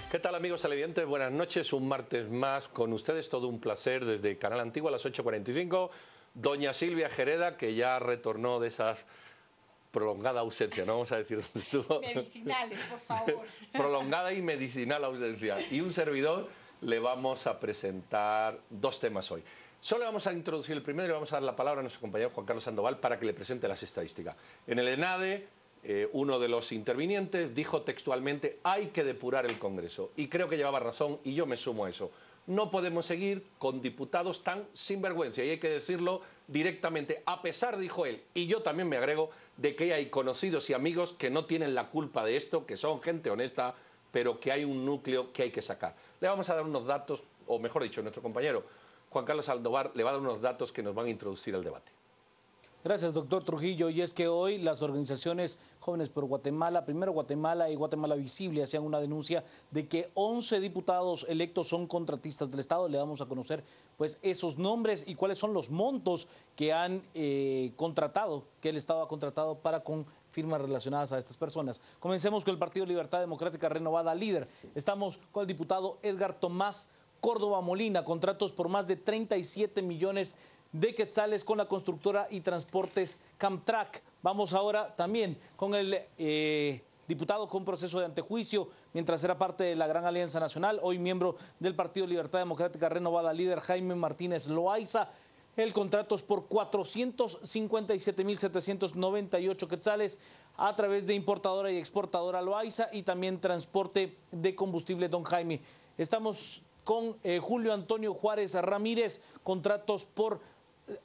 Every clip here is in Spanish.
¿Qué tal, amigos televidentes? Buenas noches, un martes más con ustedes, todo un placer desde Canal Antiguo a las 8:45. Doña Silvia Gereda, que ya retornó de esas prolongada ausencia, no vamos a decir dónde estuvo. Medicinales, por favor. Prolongada y medicinal ausencia. Y un servidor le vamos a presentar dos temas hoy. Solo vamos a introducir el primero y vamos a dar la palabra a nuestro compañero Juan Carlos Sandoval para que le presente las estadísticas. En el ENADE, uno de los intervinientes dijo textualmente: hay que depurar el Congreso. Y creo que llevaba razón y yo me sumo a eso. No podemos seguir con diputados tan sinvergüenza, y hay que decirlo directamente, a pesar, dijo él, y yo también me agrego, de que hay conocidos y amigos que no tienen la culpa de esto, que son gente honesta, pero que hay un núcleo que hay que sacar. Le vamos a dar unos datos, o mejor dicho, nuestro compañero Juan Carlos Sandoval le va a dar unos datos que nos van a introducir al debate. Gracias, doctor Trujillo. Y es que hoy las organizaciones Jóvenes por Guatemala, Primero Guatemala y Guatemala Visible hacían una denuncia de que 11 diputados electos son contratistas del Estado. Le vamos a conocer pues esos nombres y cuáles son los montos que han contratado, que el Estado ha contratado para con firmas relacionadas a estas personas. Comencemos con el Partido Libertad Democrática Renovada, líder. Estamos con el diputado Edgar Tomás Córdoba Molina, contratos por más de 37 millones de quetzales con la constructora y transportes Camtrack. Vamos ahora también con el diputado con proceso de antejuicio, mientras era parte de la Gran Alianza Nacional, hoy miembro del Partido Libertad Democrática Renovada, líder Jaime Martínez Loaiza. El contrato es por 457.798 quetzales a través de importadora y exportadora Loaiza y también transporte de combustible Don Jaime. Estamos con Julio Antonio Juárez Ramírez, contratos por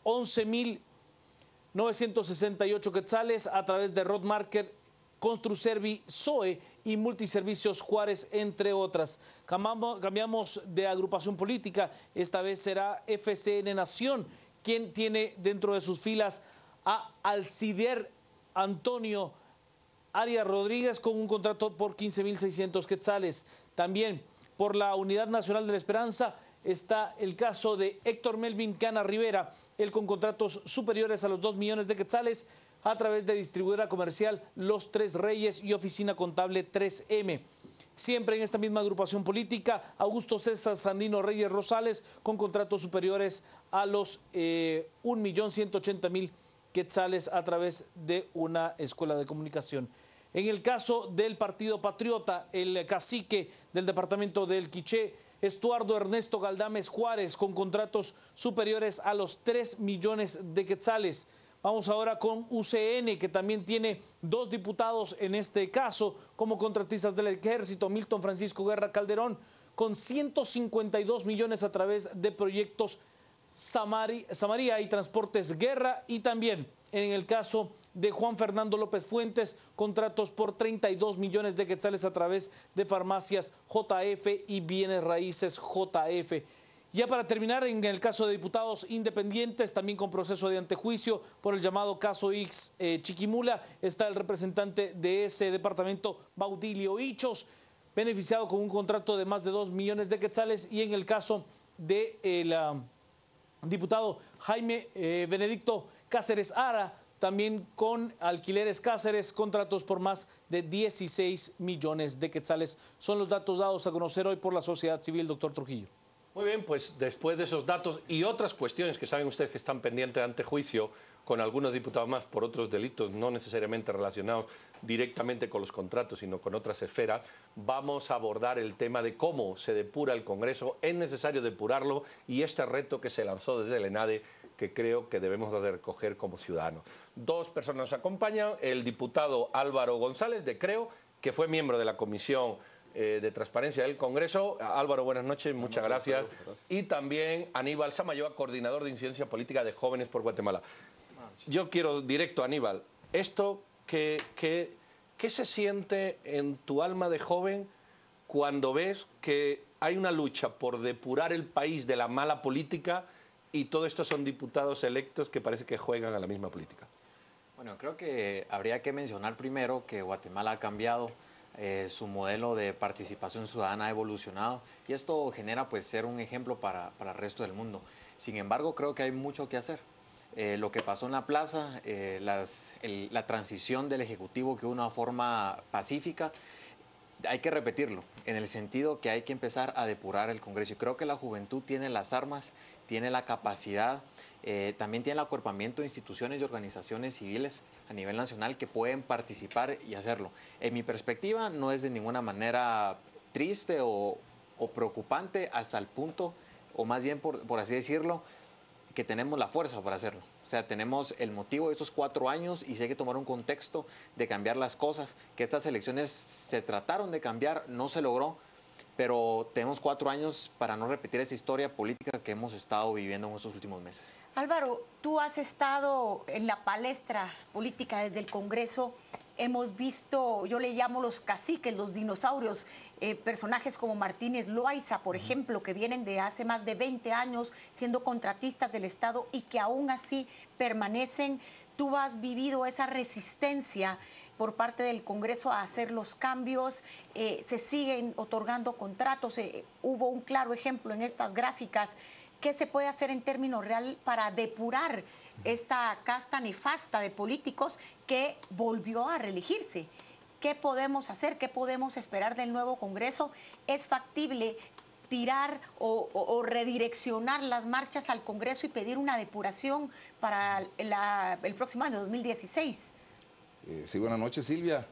11.968 quetzales a través de Rodmarker, Construservi, Zoe y Multiservicios Juárez, entre otras. Cambiamos de agrupación política, esta vez será FCN Nación, quien tiene dentro de sus filas a Alcider Antonio Arias Rodríguez con un contrato por 15.600 quetzales. También por la Unidad Nacional de la Esperanza está el caso de Héctor Melvin Cana Rivera, él con contratos superiores a los 2 millones de quetzales a través de distribuidora comercial Los Tres Reyes y oficina contable 3M. Siempre en esta misma agrupación política, Augusto César Sandino Reyes Rosales con contratos superiores a los 1.180.000 quetzales a través de una escuela de comunicación. En el caso del Partido Patriota, el cacique del departamento del Quiché, Estuardo Ernesto Galdames Juárez, con contratos superiores a los 3 millones de quetzales. Vamos ahora con UCN, que también tiene 2 diputados en este caso como contratistas del Ejército, Milton Francisco Guerra Calderón, con 152 millones a través de proyectos Samaria y Transportes Guerra, y también en el caso de Juan Fernando López Fuentes, contratos por 32 millones de quetzales a través de farmacias JF y bienes raíces JF. Ya para terminar, en el caso de diputados independientes, también con proceso de antejuicio por el llamado caso X Chiquimula, está el representante de ese departamento, Baudilio Hichos, beneficiado con un contrato de más de 2 millones de quetzales, y en el caso de diputado Jaime Benedicto Cáceres Ara, también con Alquileres Cáceres, contratos por más de 16 millones de quetzales. Son los datos dados a conocer hoy por la sociedad civil, doctor Trujillo. Muy bien, pues después de esos datos y otras cuestiones que saben ustedes que están pendientes de antejuicio con algunos diputados más por otros delitos no necesariamente relacionados directamente con los contratos, sino con otras esferas, vamos a abordar el tema de cómo se depura el Congreso. Es necesario depurarlo, y este reto que se lanzó desde el ENADE, que creo que debemos de recoger como ciudadanos. 2 personas nos acompañan: el diputado Álvaro González de Creo, que fue miembro de la Comisión de Transparencia del Congreso. Álvaro, buenas noches, muchas gracias. Y también Aníbal Samayoa, coordinador de incidencia política de Jóvenes por Guatemala. Yo quiero directo, Aníbal, esto ¿qué se siente en tu alma de joven cuando ves que hay una lucha por depurar el país de la mala política y todo esto son diputados electos que parece que juegan a la misma política? Bueno, creo que habría que mencionar primero que Guatemala ha cambiado, su modelo de participación ciudadana ha evolucionado, y esto genera pues ser un ejemplo para el resto del mundo. Sin embargo, creo que hay mucho que hacer. Lo que pasó en la plaza, la transición del Ejecutivo, que de una forma pacífica, hay que repetirlo, en el sentido que hay que empezar a depurar el Congreso. Y creo que la juventud tiene las armas, tiene la capacidad, también tiene el acuerpamiento de instituciones y organizaciones civiles a nivel nacional que pueden participar y hacerlo. En mi perspectiva no es de ninguna manera triste o preocupante hasta el punto, o más bien por así decirlo, que tenemos la fuerza para hacerlo. O sea, tenemos el motivo de estos 4 años y si hay que tomar un contexto de cambiar las cosas, que estas elecciones se trataron de cambiar, no se logró, pero tenemos 4 años para no repetir esa historia política que hemos estado viviendo en estos últimos meses. Álvaro, tú has estado en la palestra política desde el Congreso. Hemos visto, yo le llamo los caciques, los dinosaurios, personajes como Martínez Loaiza, por ejemplo, que vienen de hace más de 20 años siendo contratistas del Estado y que aún así permanecen. Tú has vivido esa resistencia por parte del Congreso a hacer los cambios, se siguen otorgando contratos, hubo un claro ejemplo en estas gráficas. ¿Qué se puede hacer en términos real para depurar esta casta nefasta de políticos que volvió a reelegirse? ¿Qué podemos hacer? ¿Qué podemos esperar del nuevo Congreso? ¿Es factible tirar o redireccionar las marchas al Congreso y pedir una depuración para el próximo año, 2016? Sí, buenas noches, Silvia.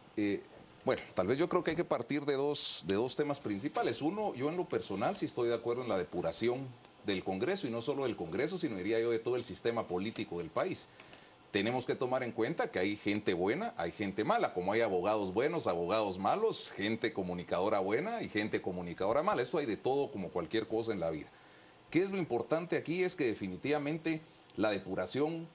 Bueno, tal vez yo creo que hay que partir de dos temas principales. Uno, yo en lo personal sí estoy de acuerdo en la depuración del Congreso, y no solo del Congreso, sino diría yo de todo el sistema político del país. Tenemos que tomar en cuenta que hay gente buena, hay gente mala, como hay abogados buenos, abogados malos, gente comunicadora buena y gente comunicadora mala. Esto hay de todo, como cualquier cosa en la vida. ¿Qué es lo importante aquí? Es que definitivamente la depuración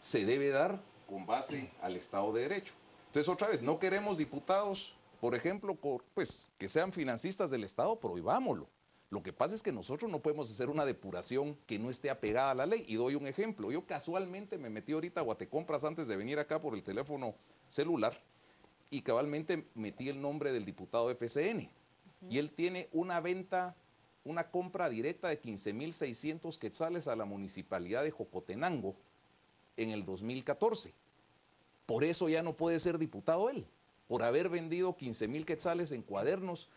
se debe dar con base al Estado de Derecho. Entonces, otra vez, no queremos diputados, por ejemplo, pues que sean financistas del Estado, prohibámoslo. Lo que pasa es que nosotros no podemos hacer una depuración que no esté apegada a la ley. Y doy un ejemplo. Yo casualmente me metí ahorita a Guatecompras antes de venir acá por el teléfono celular y cabalmente metí el nombre del diputado de FCN. Y él tiene una compra directa de 15.600 quetzales a la municipalidad de Jocotenango en el 2014. Por eso ya no puede ser diputado él, por haber vendido 15.000 quetzales en cuadernos.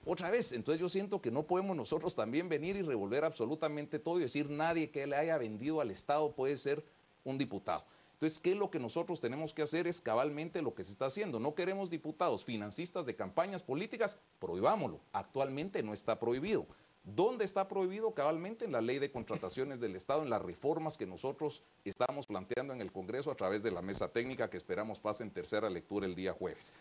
Otra vez, entonces yo siento que no podemos nosotros también venir y revolver absolutamente todo y decir nadie que le haya vendido al Estado puede ser un diputado. Entonces, ¿qué es lo que nosotros tenemos que hacer? Es cabalmente lo que se está haciendo. No queremos diputados financistas de campañas políticas, prohibámoslo. Actualmente no está prohibido. ¿Dónde está prohibido? Cabalmente en la ley de contrataciones del Estado, en las reformas que nosotros estamos planteando en el Congreso a través de la mesa técnica que esperamos pase en tercera lectura el día jueves.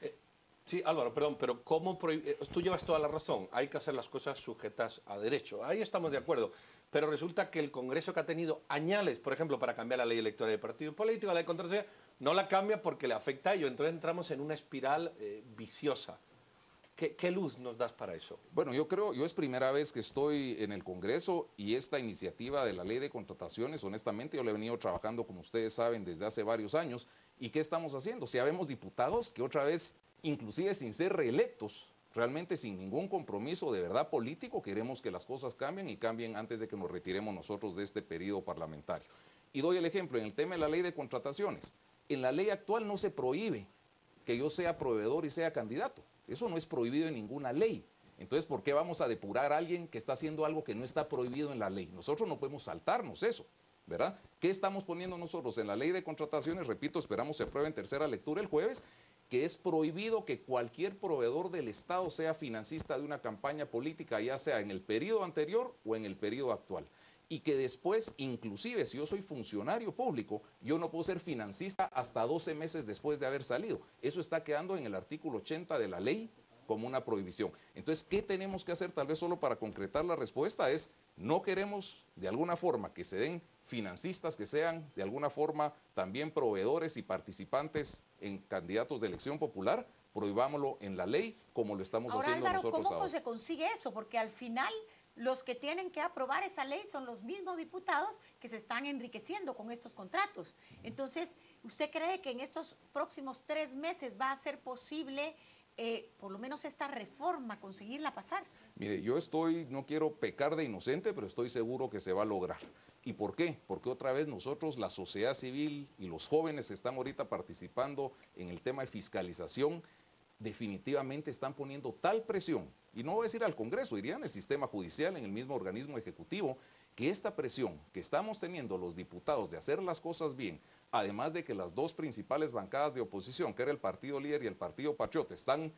Sí, Álvaro, perdón, pero ¿cómo tú llevas toda la razón? Hay que hacer las cosas sujetas a derecho. Ahí estamos de acuerdo. Pero resulta que el Congreso, que ha tenido añales, por ejemplo, para cambiar la ley electoral de partido político, la ley de contratación, no la cambia porque le afecta a ello. Entonces entramos en una espiral viciosa. ¿Qué luz nos das para eso? Bueno, yo es primera vez que estoy en el Congreso y esta iniciativa de la ley de contrataciones, honestamente, yo la he venido trabajando, como ustedes saben, desde hace varios años. ¿Y qué estamos haciendo? Si habemos diputados que otra vez, inclusive sin ser reelectos, realmente sin ningún compromiso de verdad político, queremos que las cosas cambien y cambien antes de que nos retiremos nosotros de este periodo parlamentario. Y doy el ejemplo, en el tema de la ley de contrataciones, en la ley actual no se prohíbe que yo sea proveedor y sea candidato. Eso no es prohibido en ninguna ley. Entonces, ¿por qué vamos a depurar a alguien que está haciendo algo que no está prohibido en la ley? Nosotros no podemos saltarnos eso, ¿verdad? ¿Qué estamos poniendo nosotros en la ley de contrataciones? Repito, esperamos se apruebe en tercera lectura el jueves, que es prohibido que cualquier proveedor del Estado sea financista de una campaña política, ya sea en el periodo anterior o en el periodo actual. Y que después, inclusive si yo soy funcionario público, yo no puedo ser financista hasta 12 meses después de haber salido. Eso está quedando en el artículo 80 de la ley como una prohibición. Entonces, ¿qué tenemos que hacer? Tal vez solo para concretar la respuesta es, no queremos de alguna forma que se den financistas que sean de alguna forma también proveedores y participantes en candidatos de elección popular, prohibámoslo en la ley como lo estamos haciendo Álvaro, nosotros ahora. ¿cómo se consigue eso? Porque al final los que tienen que aprobar esa ley son los mismos diputados que se están enriqueciendo con estos contratos. Entonces, ¿usted cree que en estos próximos 3 meses va a ser posible, por lo menos esta reforma, conseguirla pasar? Mire, no quiero pecar de inocente, pero estoy seguro que se va a lograr. ¿Y por qué? Porque otra vez nosotros, la sociedad civil y los jóvenes que están ahorita participando en el tema de fiscalización, definitivamente están poniendo tal presión, y no voy a decir al Congreso, diría en el sistema judicial, en el mismo organismo ejecutivo, que esta presión que estamos teniendo los diputados de hacer las cosas bien, además de que las dos principales bancadas de oposición, que era el Partido Líder y el Partido Patriota, están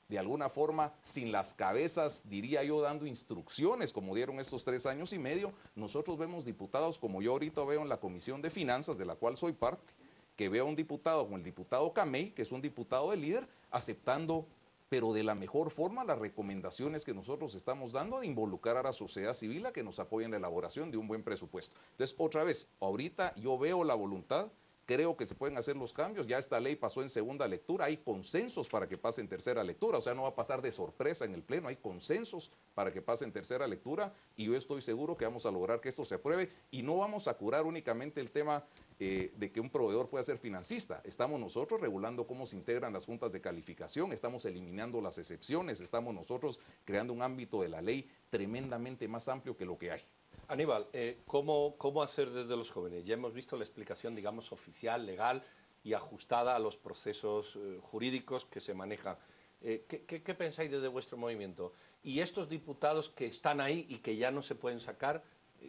de alguna forma sin las cabezas, diría yo, dando instrucciones como dieron estos 3 años y medio, nosotros vemos diputados como yo ahorita veo en la Comisión de Finanzas, de la cual soy parte, que veo a un diputado como el diputado Camey, que es un diputado del Líder, aceptando, pero de la mejor forma, las recomendaciones que nosotros estamos dando de involucrar a la sociedad civil a que nos apoye en la elaboración de un buen presupuesto. Entonces, otra vez, ahorita yo veo la voluntad, creo que se pueden hacer los cambios, ya esta ley pasó en segunda lectura, hay consensos para que pase en tercera lectura, o sea, no va a pasar de sorpresa en el Pleno, hay consensos para que pase en tercera lectura y yo estoy seguro que vamos a lograr que esto se apruebe y no vamos a curar únicamente el tema de que un proveedor pueda ser financista, estamos nosotros regulando cómo se integran las juntas de calificación, estamos eliminando las excepciones, estamos nosotros creando un ámbito de la ley tremendamente más amplio que lo que hay. Aníbal, ¿cómo hacer desde los jóvenes? Ya hemos visto la explicación, digamos, oficial, legal y ajustada a los procesos jurídicos que se manejan. ¿Qué pensáis desde vuestro movimiento? Y estos diputados que están ahí y que ya no se pueden sacar,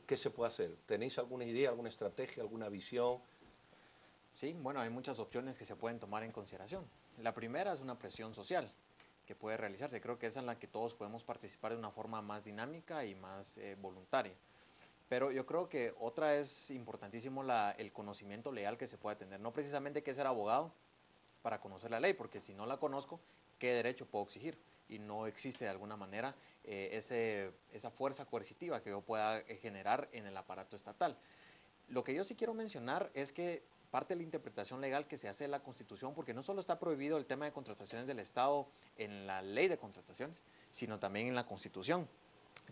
¿qué se puede hacer? ¿Tenéis alguna idea, alguna estrategia, alguna visión? Sí, bueno, hay muchas opciones que se pueden tomar en consideración. La primera es una presión social que puede realizarse. Creo que es en la que todos podemos participar de una forma más dinámica y más voluntaria. Pero yo creo que otra es importantísimo el conocimiento legal que se puede tener. No precisamente hay que ser abogado para conocer la ley, porque si no la conozco, ¿qué derecho puedo exigir? Y no existe de alguna manera esa fuerza coercitiva que yo pueda generar en el aparato estatal. Lo que yo sí quiero mencionar es que parte de la interpretación legal que se hace de la Constitución, porque no solo está prohibido el tema de contrataciones del Estado en la ley de contrataciones, sino también en la Constitución,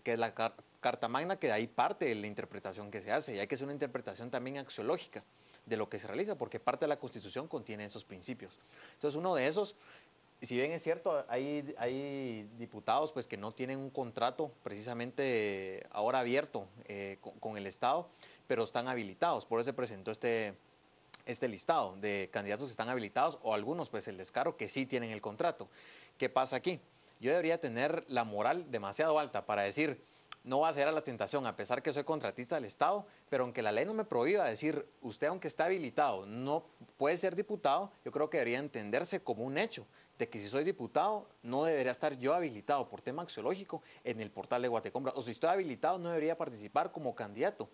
que es la Carta Magna, que de ahí parte de la interpretación que se hace, y hay que hacer una interpretación también axiológica de lo que se realiza, porque parte de la Constitución contiene esos principios. Entonces, uno de esos, si bien es cierto, hay diputados pues que no tienen un contrato precisamente ahora abierto con el Estado, pero están habilitados, por eso se presentó este listado de candidatos que están habilitados, o algunos pues el descaro que sí tienen el contrato. ¿Qué pasa aquí? Yo debería tener la moral demasiado alta para decir, no va a ser a la tentación, a pesar que soy contratista del Estado, pero aunque la ley no me prohíba decir, usted aunque está habilitado no puede ser diputado, yo creo que debería entenderse como un hecho de que si soy diputado no debería estar yo habilitado por tema axiológico en el portal de Guatecombra, o si estoy habilitado no debería participar como candidato.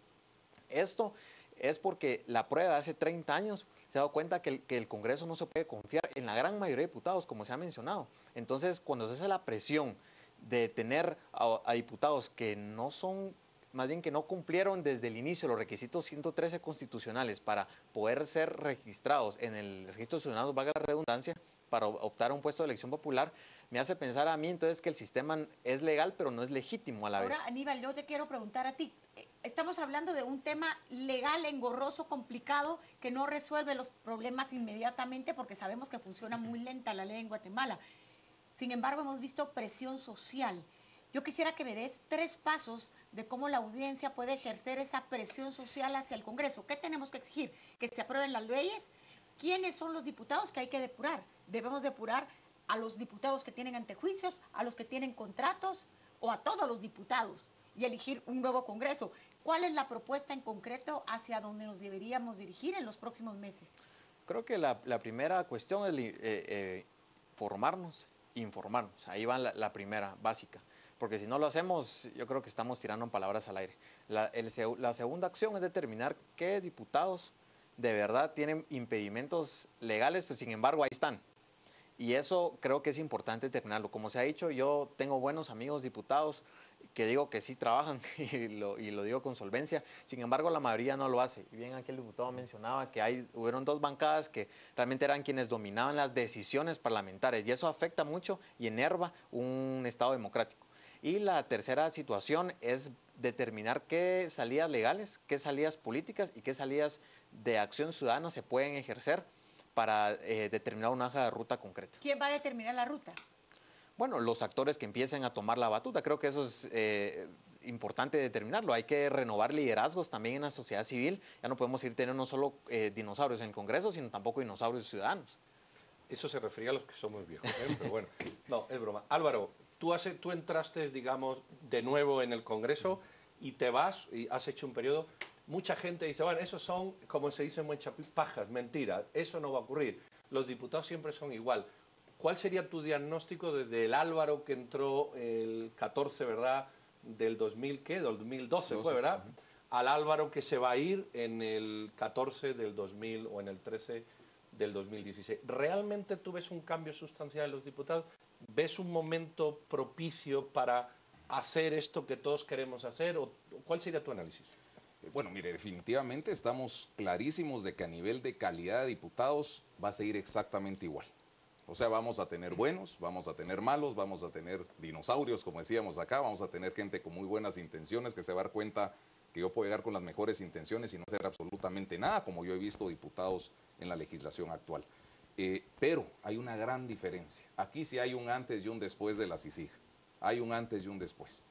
Esto es porque la prueba de hace 30 años se ha dado cuenta que el Congreso no se puede confiar en la gran mayoría de diputados, como se ha mencionado. Entonces, cuando se hace la presión de tener a diputados que no son, más bien que no cumplieron desde el inicio los requisitos 113 constitucionales para poder ser registrados en el registro ciudadano, valga la redundancia, para optar a un puesto de elección popular, me hace pensar a mí entonces que el sistema es legal pero no es legítimo a la vez. Ahora, Aníbal, yo te quiero preguntar a ti, estamos hablando de un tema legal, engorroso, complicado, que no resuelve los problemas inmediatamente porque sabemos que funciona muy lenta la ley en Guatemala. Sin embargo, hemos visto presión social. Yo quisiera que me des 3 pasos de cómo la audiencia puede ejercer esa presión social hacia el Congreso. ¿Qué tenemos que exigir? ¿Que se aprueben las leyes? ¿Quiénes son los diputados que hay que depurar? Debemos depurar a los diputados que tienen antejuicios, a los que tienen contratos o a todos los diputados y elegir un nuevo Congreso. ¿Cuál es la propuesta en concreto hacia donde nos deberíamos dirigir en los próximos meses? Creo que la primera cuestión es formarnos, informarnos. Ahí va la primera, básica. Porque si no lo hacemos, yo creo que estamos tirando palabras al aire. La segunda acción es determinar qué diputados de verdad tienen impedimentos legales, pues sin embargo ahí están. Y eso creo que es importante determinarlo. Como se ha dicho, yo tengo buenos amigos diputados que digo que sí trabajan y lo digo con solvencia, sin embargo la mayoría no lo hace. Y bien aquel diputado mencionaba que hubieron 2 bancadas que realmente eran quienes dominaban las decisiones parlamentarias y eso afecta mucho y enerva un Estado democrático. Y la tercera situación es determinar qué salidas legales, qué salidas políticas y qué salidas de acción ciudadana se pueden ejercer para determinar una hoja de ruta concreta. ¿Quién va a determinar la ruta? Bueno, los actores que empiecen a tomar la batuta, creo que eso es importante determinarlo. Hay que renovar liderazgos también en la sociedad civil. Ya no podemos ir teniendo no solo dinosaurios en el Congreso, sino tampoco dinosaurios ciudadanos. Eso se refería a los que somos viejos, ¿eh? Pero bueno, no, es broma. Álvaro, tú entraste, digamos, de nuevo en el Congreso y te vas y has hecho un periodo. Mucha gente dice, bueno, esos son, como se dice en buen chapí, pajas, mentiras, eso no va a ocurrir. Los diputados siempre son igual. ¿Cuál sería tu diagnóstico desde el Álvaro que entró el 14, ¿verdad? Del 2000, ¿qué? Del 2012 fue, ¿verdad? Al Álvaro que se va a ir en el 14 del 2000 o en el 13 del 2016. ¿Realmente tú ves un cambio sustancial en los diputados? ¿Ves un momento propicio para hacer esto que todos queremos hacer? ¿O cuál sería tu análisis? Bueno, mire, definitivamente estamos clarísimos de que a nivel de calidad de diputados va a seguir exactamente igual. O sea, vamos a tener buenos, vamos a tener malos, vamos a tener dinosaurios, como decíamos acá, vamos a tener gente con muy buenas intenciones que se va a dar cuenta que yo puedo llegar con las mejores intenciones y no hacer absolutamente nada, como yo he visto diputados en la legislación actual. Pero hay una gran diferencia. Aquí sí hay un antes y un después de la CICIG. Hay un antes y un después.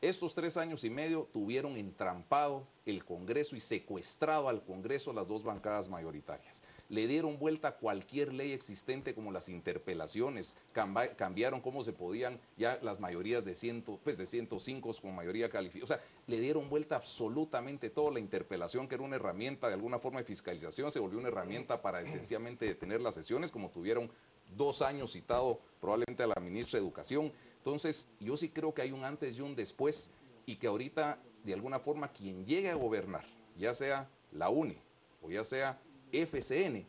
Estos 3 años y medio tuvieron entrampado el Congreso y secuestrado al Congreso las dos bancadas mayoritarias. Le dieron vuelta a cualquier ley existente como las interpelaciones, cambiaron cómo se podían ya las mayorías de 105 con mayoría calificada. O sea, le dieron vuelta absolutamente todo. La interpelación, que era una herramienta de alguna forma de fiscalización, se volvió una herramienta para esencialmente detener las sesiones, como tuvieron 2 años citado probablemente a la ministra de Educación. Entonces, yo sí creo que hay un antes y un después y que ahorita, de alguna forma, quien llegue a gobernar, ya sea la UNE o ya sea FCN,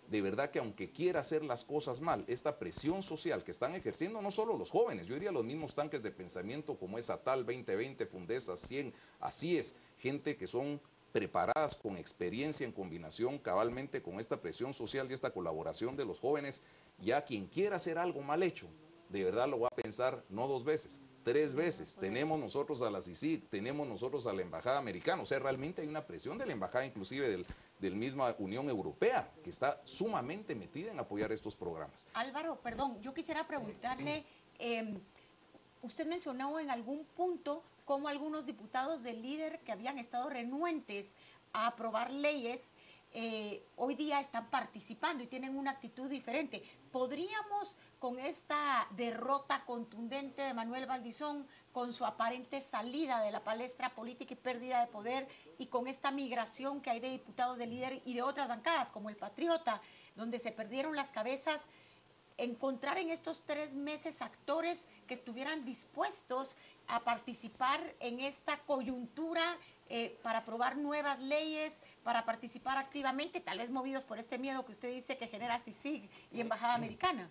de verdad que aunque quiera hacer las cosas mal, esta presión social que están ejerciendo no solo los jóvenes, yo diría los mismos tanques de pensamiento como es ATAL 2020, Fundesa 100, así es, gente que son preparadas con experiencia en combinación cabalmente con esta presión social y esta colaboración de los jóvenes, ya quien quiera hacer algo mal hecho, de verdad lo va a pensar no 2 veces, 3 veces. Tenemos nosotros a la CICIG, tenemos nosotros a la Embajada Americana, o sea, realmente hay una presión de la Embajada, inclusive del misma Unión Europea, que está sumamente metida en apoyar estos programas. Álvaro, perdón, yo quisiera preguntarle, usted mencionó en algún punto cómo algunos diputados del líder que habían estado renuentes a aprobar leyes, hoy día están participando y tienen una actitud diferente. ¿Podríamos, con esta derrota contundente de Manuel Valdizón, con su aparente salida de la palestra política y pérdida de poder, y con esta migración que hay de diputados del líder y de otras bancadas, como el Patriota, donde se perdieron las cabezas, encontrar en estos 3 meses actores que estuvieran dispuestos a participar en esta coyuntura para aprobar nuevas leyes, para participar activamente, tal vez movidos por este miedo que usted dice que genera CICIG y Embajada Americana?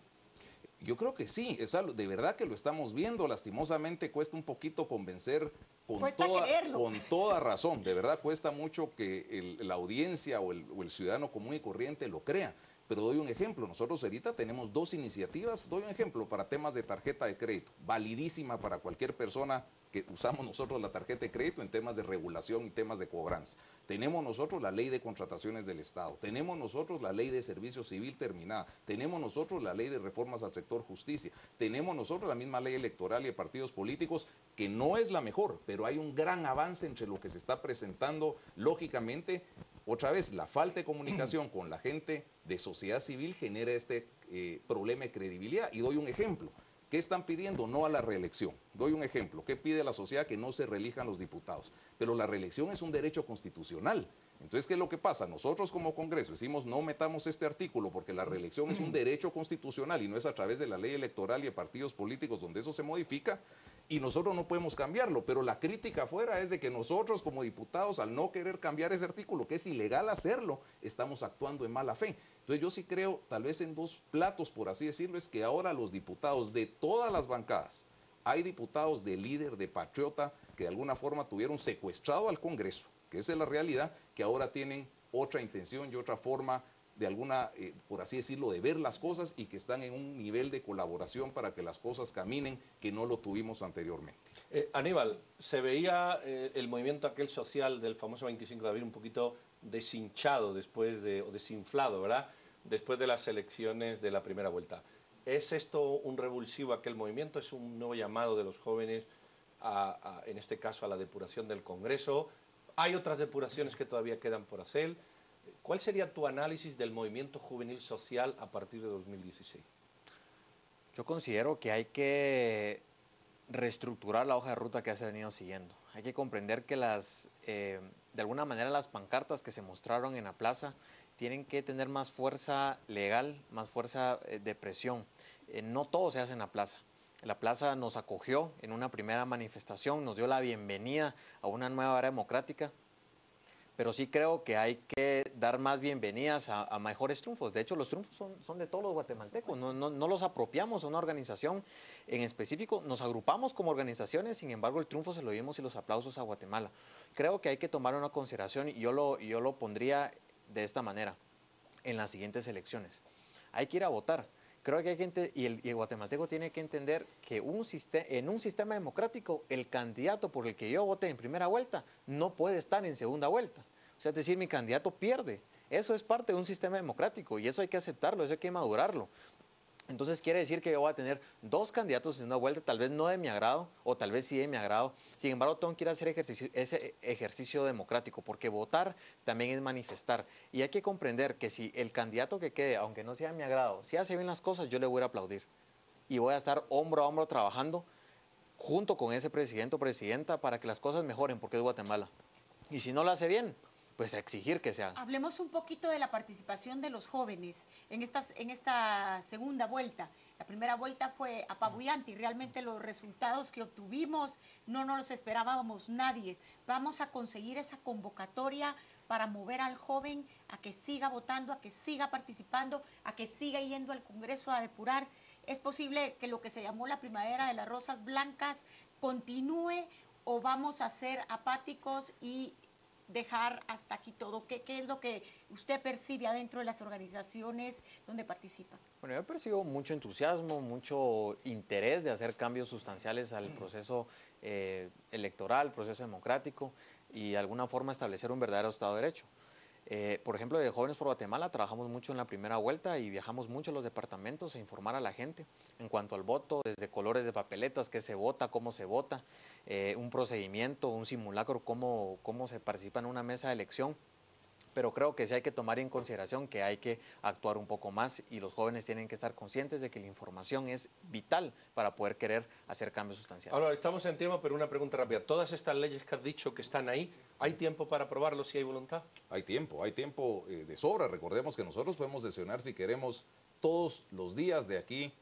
Yo creo que sí, de verdad que lo estamos viendo, lastimosamente cuesta un poquito convencer con toda razón, de verdad cuesta mucho que la audiencia o el ciudadano común y corriente lo crea. Pero doy un ejemplo, nosotros ahorita tenemos 2 iniciativas, doy un ejemplo para temas de tarjeta de crédito, validísima para cualquier persona que usamos nosotros la tarjeta de crédito en temas de regulación y temas de cobranza. Tenemos nosotros la ley de contrataciones del Estado, tenemos nosotros la ley de servicio civil terminada, tenemos nosotros la ley de reformas al sector justicia, tenemos nosotros la misma ley electoral y de partidos políticos, que no es la mejor, pero hay un gran avance entre lo que se está presentando, lógicamente. Otra vez, la falta de comunicación con la gente de sociedad civil genera este problema de credibilidad. Y doy un ejemplo. ¿Qué están pidiendo? No a la reelección. Doy un ejemplo. ¿Qué pide la sociedad? Que no se reelijan los diputados. Pero la reelección es un derecho constitucional. Entonces, ¿qué es lo que pasa? Nosotros como Congreso decimos no metamos este artículo porque la reelección es un derecho constitucional y no es a través de la ley electoral y de partidos políticos donde eso se modifica, y nosotros no podemos cambiarlo, pero la crítica afuera es de que nosotros como diputados, al no querer cambiar ese artículo, que es ilegal hacerlo, estamos actuando en mala fe. Entonces yo sí creo, tal vez en 2 platos, por así decirlo, es que ahora los diputados de todas las bancadas, hay diputados de líder, de Patriota, que de alguna forma tuvieron secuestrado al Congreso, que esa es la realidad, que ahora tienen otra intención y otra forma de alguna, por así decirlo, de ver las cosas, y que están en un nivel de colaboración para que las cosas caminen que no lo tuvimos anteriormente. Aníbal, se veía el movimiento aquel social del famoso 25 de abril un poquito deshinchado o desinflado, ¿verdad? Después de las elecciones de la primera vuelta. ¿Es esto un revulsivo aquel movimiento? ¿Es un nuevo llamado de los jóvenes, en este caso, a la depuración del Congreso? ¿Hay otras depuraciones que todavía quedan por hacer? ¿Cuál sería tu análisis del movimiento juvenil social a partir de 2016? Yo considero que hay que reestructurar la hoja de ruta que se ha venido siguiendo. Hay que comprender que de alguna manera las pancartas que se mostraron en la plaza tienen que tener más fuerza legal, más fuerza de presión. No todo se hace en la plaza. La plaza nos acogió en una primera manifestación, nos dio la bienvenida a una nueva era democrática, pero sí creo que hay que dar más bienvenidas a mejores triunfos. De hecho, los triunfos son de todos los guatemaltecos, no los apropiamos a una organización en específico, nos agrupamos como organizaciones, sin embargo el triunfo se lo dimos y los aplausos a Guatemala. Creo que hay que tomar una consideración y yo lo pondría de esta manera en las siguientes elecciones. Hay que ir a votar. Creo que hay gente, y el guatemalteco tiene que entender que en un sistema democrático, el candidato por el que yo voté en primera vuelta no puede estar en segunda vuelta. O sea, es decir, mi candidato pierde. Eso es parte de un sistema democrático y eso hay que aceptarlo, eso hay que madurarlo. Entonces quiere decir que yo voy a tener dos candidatos en una vuelta, tal vez no de mi agrado, o tal vez sí de mi agrado. Sin embargo, tengo que ir a hacer ese ejercicio democrático, porque votar también es manifestar. Y hay que comprender que si el candidato que quede, aunque no sea de mi agrado, si hace bien las cosas, yo le voy a aplaudir. Y voy a estar hombro a hombro trabajando junto con ese presidente o presidenta para que las cosas mejoren, porque es Guatemala. Y si no lo hace bien, pues a exigir que se haga. Hablemos un poquito de la participación de los jóvenes en esta segunda vuelta. La primera vuelta fue apabullante y realmente los resultados que obtuvimos no nos los esperábamos nadie. Vamos a conseguir esa convocatoria para mover al joven a que siga votando, a que siga participando, a que siga yendo al Congreso a depurar. ¿Es posible que lo que se llamó la primavera de las rosas blancas continúe o vamos a ser apáticos y dejar hasta aquí todo? ¿Qué es lo que usted percibe adentro de las organizaciones donde participa? Bueno, yo percibo mucho entusiasmo, mucho interés de hacer cambios sustanciales al proceso electoral, proceso democrático y de alguna forma establecer un verdadero Estado de Derecho. Por ejemplo, de Jóvenes por Guatemala trabajamos mucho en la primera vuelta y viajamos mucho a los departamentos a informar a la gente en cuanto al voto, desde colores de papeletas, qué se vota, cómo se vota, un procedimiento, un simulacro, cómo se participa en una mesa de elección. Pero creo que sí hay que tomar en consideración que hay que actuar un poco más y los jóvenes tienen que estar conscientes de que la información es vital para poder querer hacer cambios sustanciales. Ahora, estamos en tiempo, pero una pregunta rápida. Todas estas leyes que has dicho que están ahí, ¿hay tiempo para aprobarlos si hay voluntad? Hay tiempo de sobra. Recordemos que nosotros podemos sesionar si queremos todos los días de aquí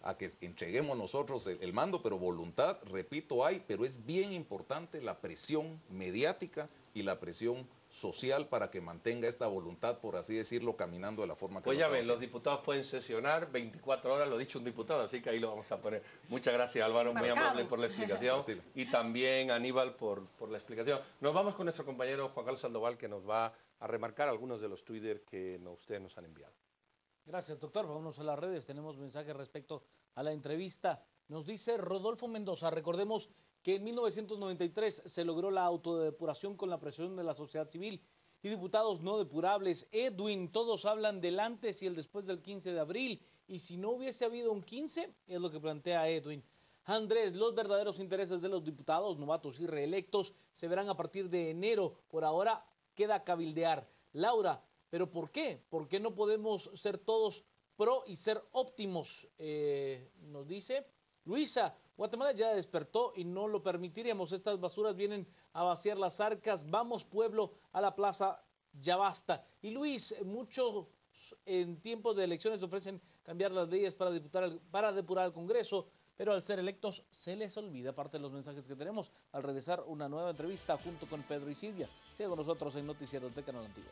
a que entreguemos nosotros el mando, pero voluntad, repito, hay, pero es bien importante la presión mediática y la presión social para que mantenga esta voluntad, por así decirlo, caminando de la forma que pues ya ven, los diputados pueden sesionar 24 horas, lo ha dicho un diputado, así que ahí lo vamos a poner. Muchas gracias, Álvaro, muy amable por la explicación, y también Aníbal por la explicación. Nos vamos con nuestro compañero Juan Carlos Sandoval, que nos va a remarcar algunos de los Twitter que ustedes nos han enviado. Gracias, doctor. Vámonos a las redes. Tenemos mensajes respecto a la entrevista. Nos dice Rodolfo Mendoza, recordemos que en 1993 se logró la autodepuración con la presión de la sociedad civil y diputados no depurables. Edwin, todos hablan del antes y el después del 15 de abril. Y si no hubiese habido un 15, es lo que plantea Edwin. Andrés, los verdaderos intereses de los diputados, novatos y reelectos se verán a partir de enero. Por ahora queda cabildear. Laura, ¿pero por qué? ¿Por qué no podemos ser todos pro y ser óptimos? Nos dice Luisa, Guatemala ya despertó y no lo permitiremos. Estas basuras vienen a vaciar las arcas. Vamos, pueblo, a la plaza, ya basta. Y Luis, muchos en tiempos de elecciones ofrecen cambiar las leyes para depurar al Congreso, pero al ser electos se les olvida parte de los mensajes que tenemos. Al regresar, una nueva entrevista junto con Pedro y Silvia. Sigan con nosotros en Noticiero de Canal Antigua.